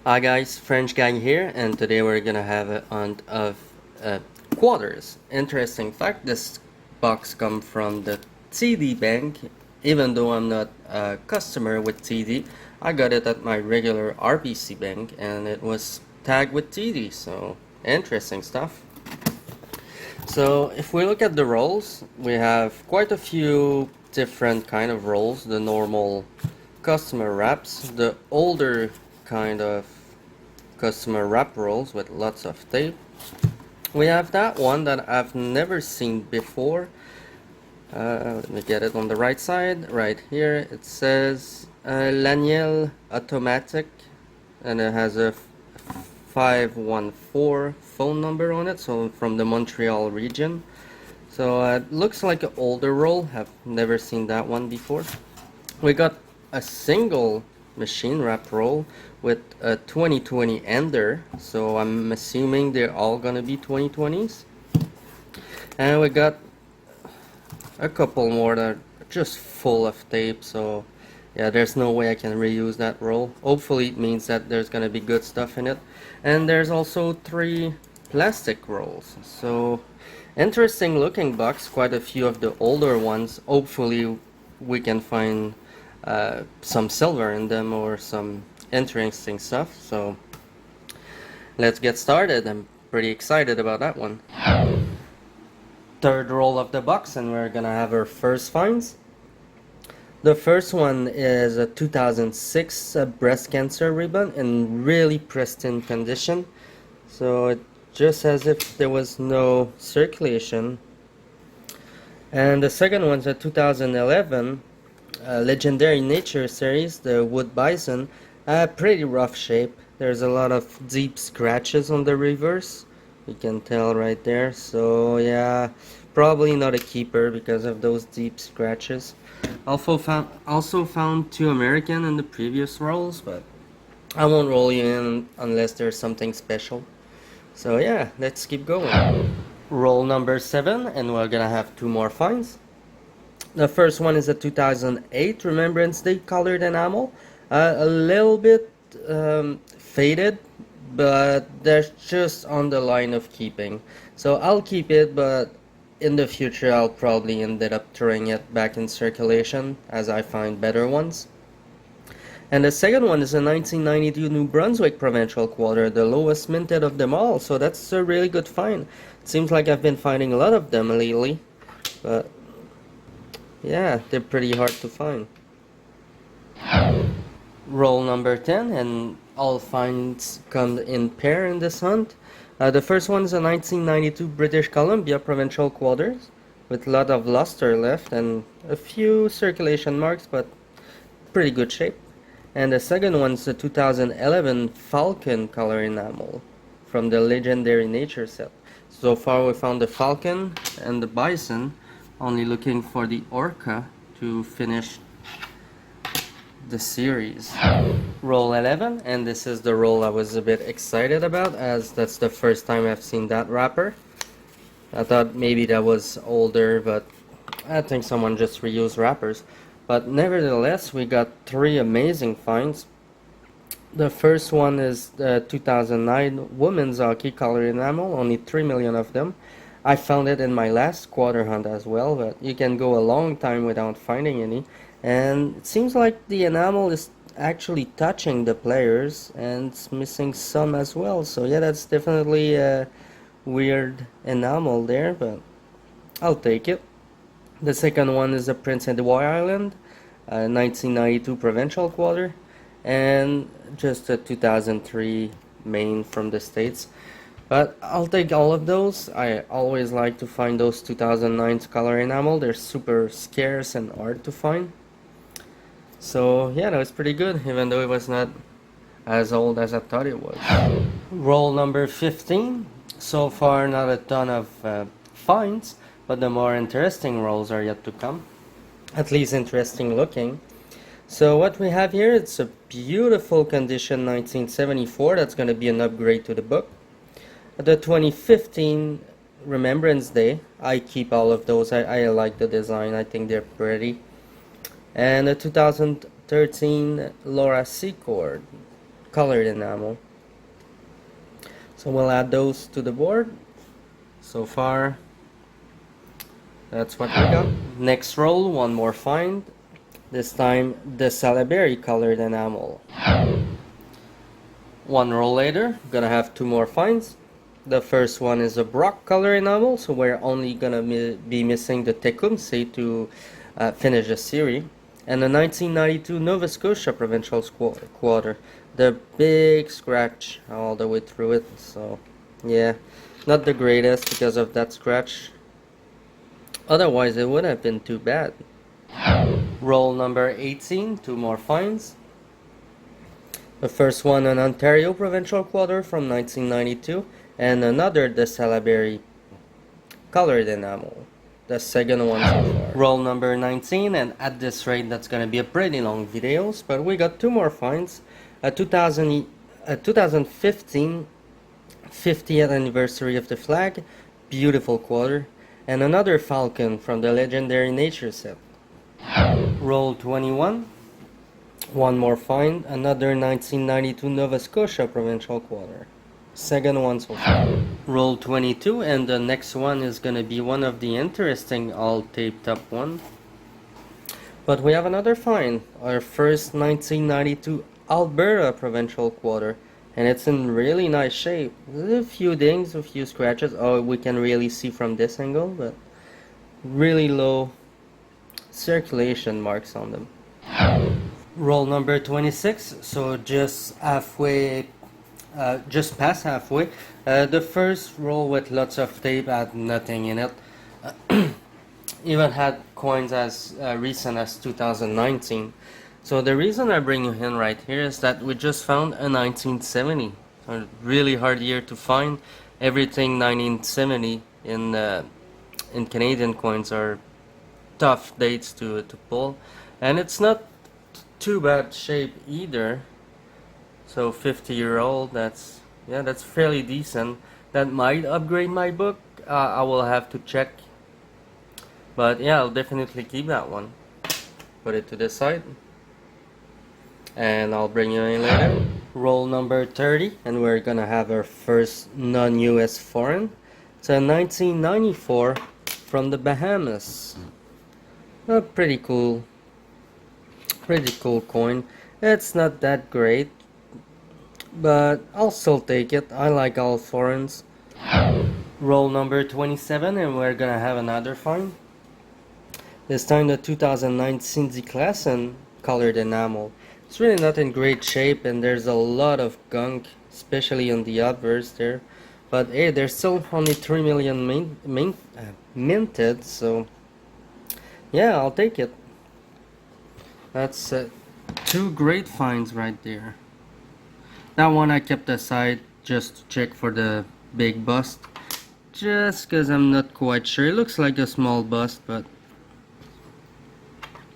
Hi guys, French guy here, and today we're gonna have a hunt of quarters. Interesting fact: this box come from the TD Bank. Even though I'm not a customer with TD, I got it at my regular RBC bank, and it was tagged with TD. So interesting stuff. So if we look at the rolls, we have quite a few different kind of rolls. The normal customer wraps, the older kind of customer wrap rolls with lots of tape. We have that one that I've never seen before. Let me get it on the right side. Right here it says Laniel Automatic, and it has a 514 phone number on it, so from the Montreal region. So it looks like an older roll. I've never seen that one before. We got a single machine wrap roll with a 2020 ender, so I'm assuming they're all gonna be 2020s. And we got a couple more that are just full of tape, so yeah, there's no way I can reuse that roll. Hopefully it means that there's gonna be good stuff in it. And there's also 3 plastic rolls, so interesting looking box. Quite a few of the older ones. Hopefully we can find some silver in them or some interesting stuff. So let's get started. I'm pretty excited about that one. Third roll of the box, and we're gonna have our first finds. The first one is a 2006 breast cancer ribbon in really pristine condition, so it just as if there was no circulation. And the second one's a 2011 Legendary Nature series, the Wood Bison. Pretty rough shape. There's a lot of deep scratches on the reverse. You can tell right there. So yeah, probably not a keeper because of those deep scratches. Also found 2 American in the previous rolls, but I won't roll you in unless there's something special. So yeah, let's keep going. Roll number 7, and we're gonna have 2 more finds. The first one is a 2008 Remembrance Day colored enamel. A little bit faded, but that's just on the line of keeping. So I'll keep it, but in the future I'll probably end up throwing it back in circulation as I find better ones. And the second one is a 1992 New Brunswick Provincial Quarter, the lowest minted of them all, so that's a really good find. It seems like I've been finding a lot of them lately, but yeah, they're pretty hard to find. Roll number 10, and all finds come in pair in this hunt. The first one is a 1992 British Columbia Provincial Quarters with a lot of luster left and a few circulation marks, but pretty good shape. And the second one is a 2011 Falcon color enamel from the Legendary Nature set. So far we found the Falcon and the Bison, only looking for the Orca to finish the series. Roll 11, and this is the roll I was a bit excited about, as that's the first time I've seen that wrapper. I thought maybe that was older, but I think someone just reused wrappers. But nevertheless, we got 3 amazing finds. The first one is the 2009 Women's Hockey color enamel, only 3 million of them. I found it in my last quarter hunt as well, but you can go a long time without finding any. And it seems like the enamel is actually touching the players, and it's missing some as well. So yeah, that's definitely a weird enamel there, but I'll take it. The second one is the Prince Edward Island, 1992 Provincial Quarter, and just a 2003 Maine from the States. But I'll take all of those. I always like to find those 2009's color enamel. They're super scarce and hard to find. So yeah, that was pretty good, even though it was not as old as I thought it was. Roll number 15. So far, not a ton of finds, but the more interesting rolls are yet to come. At least interesting looking. So what we have here, it's a beautiful condition 1974. That's going to be an upgrade to the book. The 2015 Remembrance Day, I keep all of those. I like the design. I think they're pretty. And the 2013 Laura Secord colored enamel. So we'll add those to the board. So far, that's what we got. Next roll, one more find. This time, the Salaberry colored enamel. One roll later, gonna have two more finds. The first one is a Brock color enamel, so we're only gonna be missing the Tecumseh to finish the series. And the 1992 Nova Scotia Provincial Quarter. The big scratch all the way through it, so yeah, not the greatest because of that scratch. Otherwise, it wouldn't have been too bad. Roll number 18, two more finds. The first one, an Ontario Provincial Quarter from 1992, and another the Salaberry colored enamel. The second one so far. Roll number 19, and at this rate, that's gonna be a pretty long videos, but we got two more finds. A 2015 50th anniversary of the flag, beautiful quarter, and another falcon from the legendary nature set. Roll 21. One more find, another 1992 Nova Scotia Provincial Quarter. Second one so far. Roll 22, and the next one is gonna be one of the interesting all taped up one. But we have another find, our first 1992 Alberta Provincial Quarter, and it's in really nice shape. There's a few dings, a few scratches. Oh, we can really see from this angle, but really low circulation marks on them. Roll number 26, so just halfway, just past halfway. The first roll with lots of tape had nothing in it. Even had coins as recent as 2019. So the reason I bring you in right here is that we just found a 1970. A really hard year to find. Everything 1970 in Canadian coins are tough dates to pull, and it's not too bad shape either. So 50-year-old, that's fairly decent. That might upgrade my book. I will have to check, but yeah, I'll definitely keep that one. Put it to the side, and I'll bring you in later. Roll number 30, and we're gonna have our first non-US foreign. It's a 1994 from the Bahamas. A pretty cool coin. It's not that great, but I'll still take it. I like all foreigns. Roll number 27, and we're gonna have another find. This time the 2009 Cindy Klassen colored enamel. It's really not in great shape, and there's a lot of gunk, especially on the obverse there. But hey, there's still only 3 million minted, so yeah, I'll take it. That's two great finds right there. That one I kept aside just to check for the big bust, just because I'm not quite sure. It looks like a small bust, but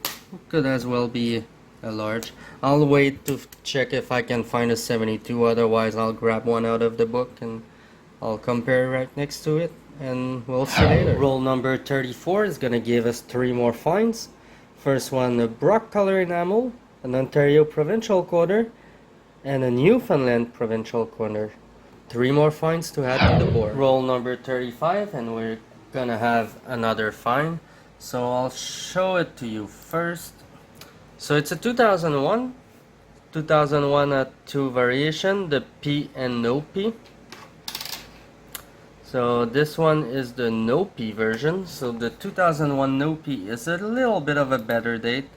it could as well be a large. I'll wait to check if I can find a 72, otherwise I'll grab one out of the book and I'll compare right next to it, and we'll see later. Roll number 34 is gonna give us three more finds. First one, a Brock color enamel, an Ontario Provincial Quarter, and a Newfoundland Provincial Quarter. Three more finds to add to the board. Roll number 35, and we're gonna have another find. So I'll show it to you first. So it's a 2001 at 2 variation, the P and no P. So this one is the no P version. So the 2001 no P is a little bit of a better date.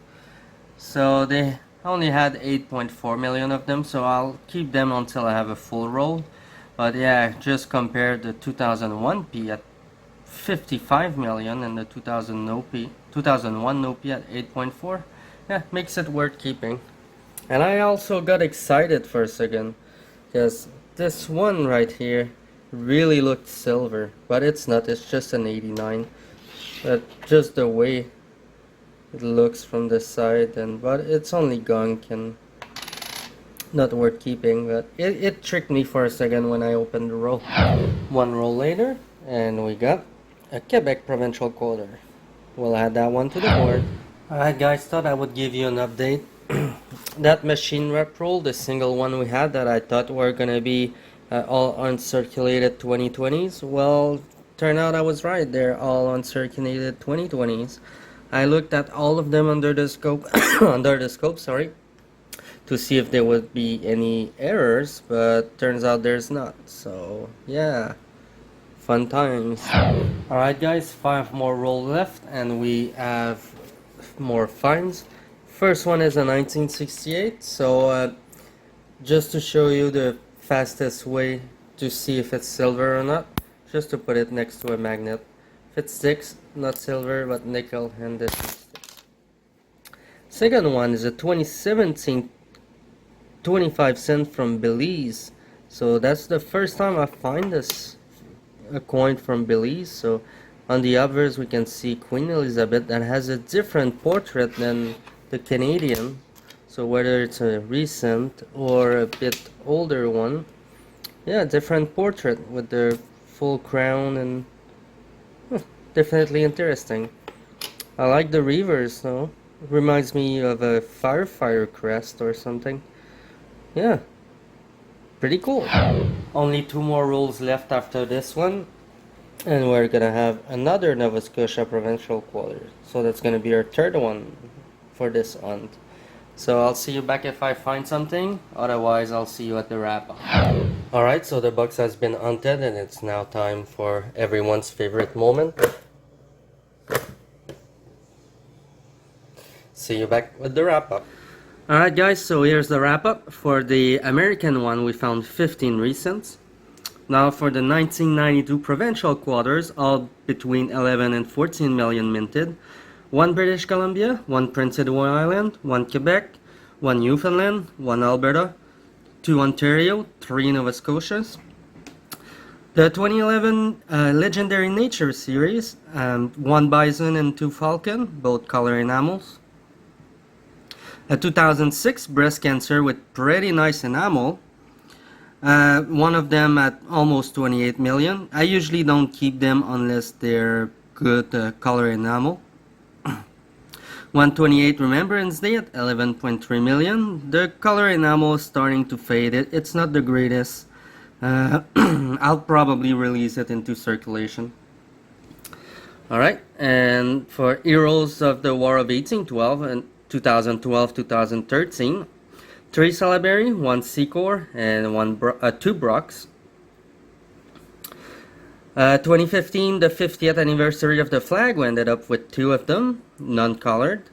So they only had 8.4 million of them, so I'll keep them until I have a full roll. But yeah, just compare the 2001 P at 55 million and the 2001 no P at 8.4. Yeah, makes it worth keeping. And I also got excited for a second, because this one right here really looked silver, but it's not. It's just an 89. But just the way it looks from the side, but it's only gunk and not worth keeping. But it tricked me for a second when I opened the roll. One roll later, and we got a Quebec Provincial Quarter. We'll add that one to the board. Alright guys, thought I would give you an update that machine wrap roll, the single one we had that I thought were gonna be all uncirculated 2020s, well, turned out I was right. They're all uncirculated 2020s. I looked at all of them under the scope, under the scope, sorry, to see if there would be any errors, but turns out there's not. So yeah, fun times. Alright guys, 5 more rolls left and we have more finds. First one is a 1968, so just to show you the fastest way to see if it's silver or not, just to put it next to a magnet. If it sticks, not silver but nickel, and this sticks. Second one is a 2017 25 cent from Belize. So that's the first time I find this a coin from Belize. So on the obverse we can see Queen Elizabeth that has a different portrait than the Canadian. So whether it's a recent or a bit older one, yeah, different portrait with the full crown and definitely interesting. I like the reverse though. It reminds me of a firefighter crest or something. Yeah, pretty cool. Only 2 more rolls left after this one, and we're gonna have another Nova Scotia provincial quarter. So that's gonna be our third one for this hunt. So I'll see you back if I find something, otherwise I'll see you at the wrap up. Alright, so the box has been hunted and it's now time for everyone's favorite moment. See you back with the wrap up. Alright guys, so here's the wrap up. For the American one we found 15 recents. Now for the 1992 provincial quarters, all between 11 and 14 million minted. 1 British Columbia, 1 Prince Edward Island, 1 Quebec, 1 Newfoundland, 1 Alberta, 2 Ontario, 3 Nova Scotias. The 2011 Legendary Nature Series, 1 Bison and 2 Falcon, both color enamels. A 2006 breast cancer with pretty nice enamel. One of them at almost 28 million. I usually don't keep them unless they're good color enamel. 128 Remembrance Day at 11.3 million. The color enamel is starting to fade. It's not the greatest. I'll probably release it into circulation. Alright, and for Heroes of the War of 1812 and 2012-2013, 3 Salaberry, 1 Secor, and 2 Brox. 2015, the 50th anniversary of the flag, we ended up with 2 of them, non-colored.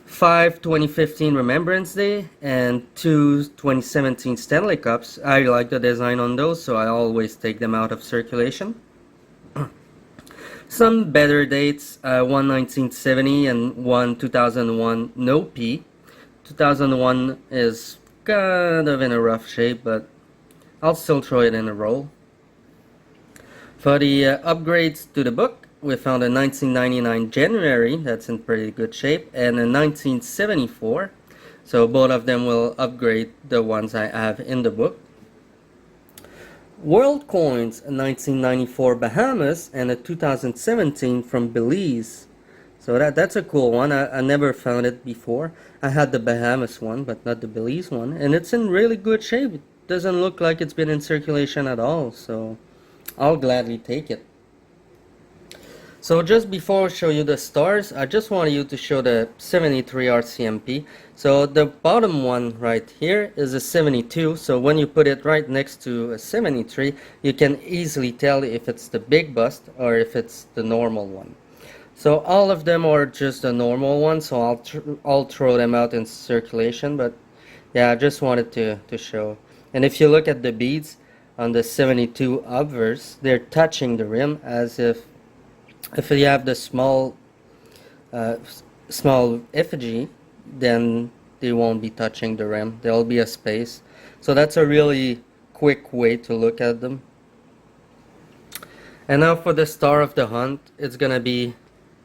5 2015 Remembrance Day, and 2 2017 Stanley Cups. I like the design on those, so I always take them out of circulation. Some better dates, 1 1970 and 1 2001 no P. 2001 is kind of in a rough shape, but I'll still throw it in a roll. For the upgrades to the book, we found a 1999 January, that's in pretty good shape, and a 1974. So both of them will upgrade the ones I have in the book. World Coins, a 1994 Bahamas and a 2017 from Belize. So that's a cool one. I never found it before. I had the Bahamas one, but not the Belize one. And it's in really good shape. It doesn't look like it's been in circulation at all. So I'll gladly take it. So just before I show you the stars, I just want you to show the 73 RCMP. So the bottom one right here is a 72. So when you put it right next to a 73, you can easily tell if it's the big bust or if it's the normal one. So all of them are just a normal one, so I'll throw them out in circulation, but yeah, I just wanted to show. And if you look at the beads on the 72 obverse, they're touching the rim as if you have the small effigy, then they won't be touching the rim. There'll be a space. So that's a really quick way to look at them. And now for the star of the hunt, it's gonna be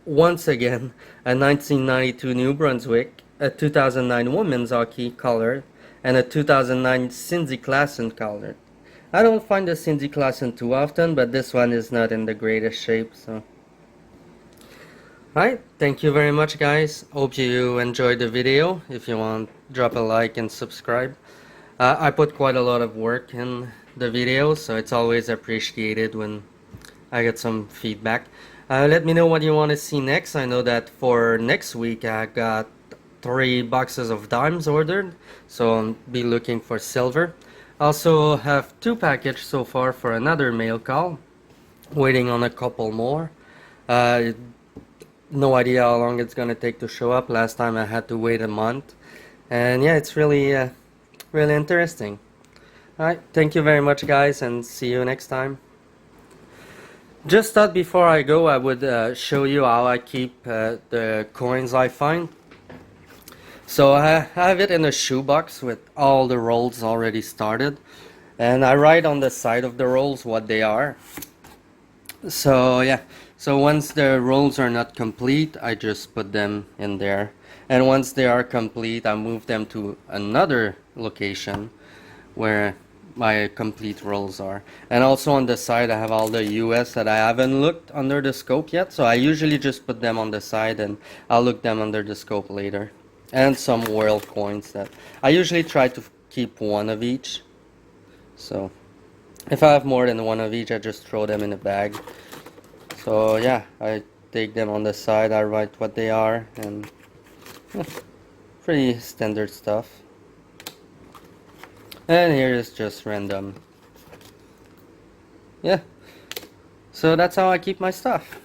once again a 1992 New Brunswick, a 2009 Women's Hockey colored, and a 2009 Cindy Klassen colored. I don't find the Cindy Klassen too often, but this one is not in the greatest shape. So, Alright, thank you very much guys. Hope you enjoyed the video. If you want, drop a like and subscribe. I put quite a lot of work in the video, so it's always appreciated when I get some feedback. Let me know what you want to see next. I know that for next week I got 3 boxes of dimes ordered, so I'll be looking for silver. Also have 2 packages so far for another mail call. Waiting on a couple more. No idea how long it's gonna take to show up. Last time I had to wait a month. And yeah, it's really really interesting. Alright, thank you very much guys, and see you next time. Just thought before I go I would show you how I keep the coins I find. So I have it in a shoebox with all the rolls already started, and I write on the side of the rolls what they are. So yeah, so once the rolls are not complete, I just put them in there, and once they are complete I move them to another location where my complete rolls are. And also on the side I have all the US that I haven't looked under the scope yet, so I usually just put them on the side and I'll look them under the scope later. And some world coins that I usually try to keep one of each. So if I have more than one of each, I just throw them in a bag. So yeah, I take them on the side, I write what they are, and pretty standard stuff. And here is just random. Yeah, so that's how I keep my stuff.